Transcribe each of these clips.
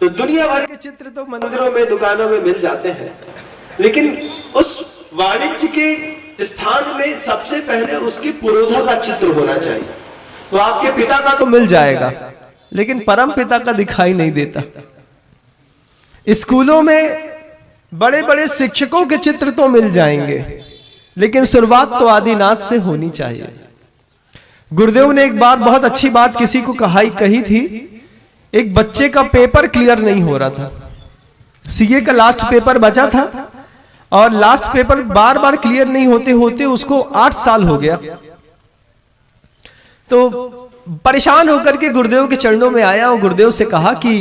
तो दुनिया भर के चित्र तो मंदिरों में दुकानों में मिल जाते हैं, लेकिन उस वाणिज्य के स्थान में सबसे पहले उसकी पुरोधा का चित्र होना चाहिए। तो आपके पिता का तो मिल जाएगा, लेकिन परम पिता का दिखाई नहीं देता। स्कूलों में बड़े बड़े शिक्षकों के चित्र तो मिल जाएंगे, लेकिन शुरुआत तो आदिनाथ से होनी चाहिए। गुरुदेव ने एक बार बहुत अच्छी बात किसी को कही थी। एक बच्चे का पेपर क्लियर नहीं हो रहा था, सीए का लास्ट पेपर बचा था और लास्ट पेपर बार बार क्लियर नहीं होते होते उसको 8 साल हो गया। तो परेशान होकर के गुरुदेव के चरणों में आया और गुरुदेव से कहा कि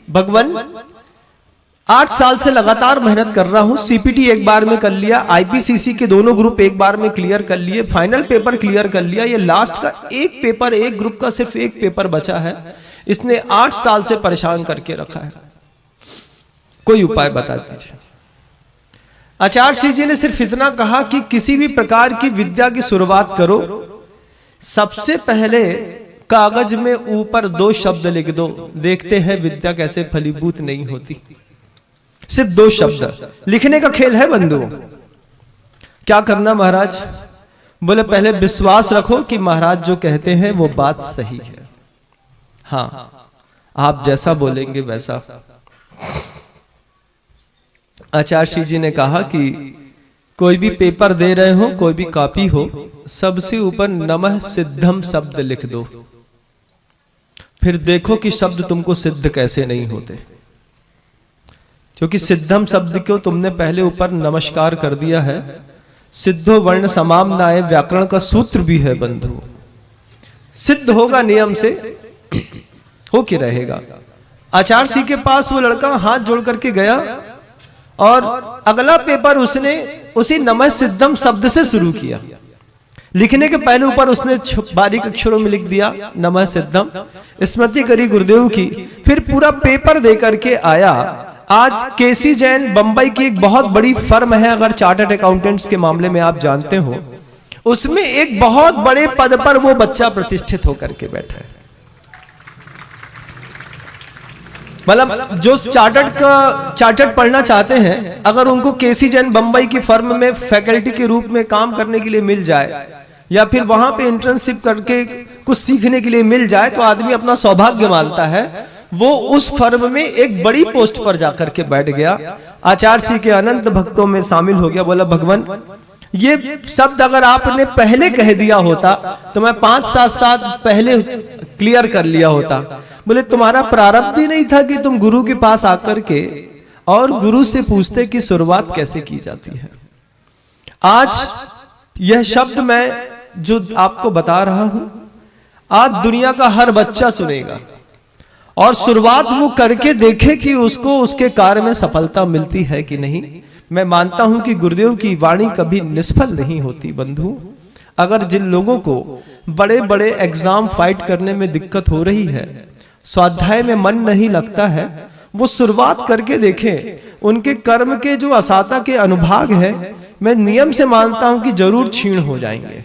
भगवान 8 साल से लगातार मेहनत कर रहा हूं, सीपीटी एक बार में कर लिया, आईपीसीसी के दोनों ग्रुप एक बार में क्लियर कर लिए, फाइनल पेपर क्लियर कर लिया, ये लास्ट का एक पेपर, एक ग्रुप का सिर्फ एक पेपर बचा है, इसने 8 साल से परेशान करके रखा है, कोई उपाय बता दीजिए। आचार्य श्री जी ने सिर्फ इतना कहा कि किसी भी प्रकार की विद्या की शुरुआत करो, सबसे पहले कागज में ऊपर 2 शब्द लिख दो, देखते हैं विद्या कैसे फलीभूत नहीं होती। सिर्फ 2 शब्द लिखने का खेल है बंधु। क्या करना महाराज? बोले पहले विश्वास रखो कि महाराज जो कहते हैं वो बात सही है। हाँ, आप जैसा बोलेंगे वैसा। आचार्य श्री जी ने कहा कि कोई भी पेपर दे रहे हो, कोई भी कॉपी हो, सबसे ऊपर नमः सिद्धम शब्द लिख दो, फिर देखो कि शब्द तुमको सिद्ध कैसे नहीं होते। क्योंकि सिद्धम शब्द को तुमने पहले ऊपर नमस्कार कर दिया है। सिद्धो वर्ण समाम्नाय व्याकरण का सूत्र भी है बंधु, सिद्ध होगा नियम से हो के रहेगा। आचार्य श्री के पास वो लड़का हाथ जोड़ करके गया और अगला पेपर उसने उसी नमः सिद्धम शब्द से शुरू किया। लिखने के पहले ऊपर उसने बारीक अक्षरों में लिख दिया नमः सिद्धम, स्मृति करी गुरुदेव की, फिर पूरा पेपर दे करके आया। आज केसी जैन बंबई की एक बहुत बड़ी फर्म है, अगर चार्टर्ड अकाउंटेंट्स के मामले में आप जानते हो, उसमें एक बहुत बड़े पद पर वो बच्चा प्रतिष्ठित होकर के बैठा है। मतलब जो चार्टर्ड पढ़ना चाहते हैं, अगर उनको केसी जैन बंबई की फर्म में फैकल्टी के रूप में काम करने के लिए मिल जाए या फिर वहां पे इंटर्नशिप करके कुछ सीखने के लिए मिल जाए, तो आदमी अपना सौभाग्य मानता है। वो उस फर्म में एक बड़ी पोस्ट पर जाकर के बैठ गया, आचार्य श्री के अनंत भक्तों में शामिल हो गया। बोला भगवान ये शब्द अगर आपने पहले कह दिया होता तो मैं 5-7 साल पहले क्लियर कर लिया होता। बोले तुम्हारा प्रारब्ध ही नहीं था कि तुम गुरु के पास आकर के और गुरु से पूछते कि शुरुआत कैसे की जाती है। आज यह शब्द मैं जो आपको बता रहा हूं, आज दुनिया का हर बच्चा सुनेगा और शुरुआत वो करके देखे कि उसको उसके कार्य में सफलता मिलती है कि नहीं। मैं मानता हूं कि गुरुदेव की वाणी कभी निष्फल नहीं होती बंधु। अगर जिन लोगों को बड़े बड़े एग्जाम फाइट करने में दिक्कत हो रही है, स्वाध्याय में मन नहीं लगता है, वो शुरुआत करके देखें। उनके कर्म के जो असाता के अनुभाग है, मैं नियम से मानता हूं कि जरूर क्षीण हो जाएंगे।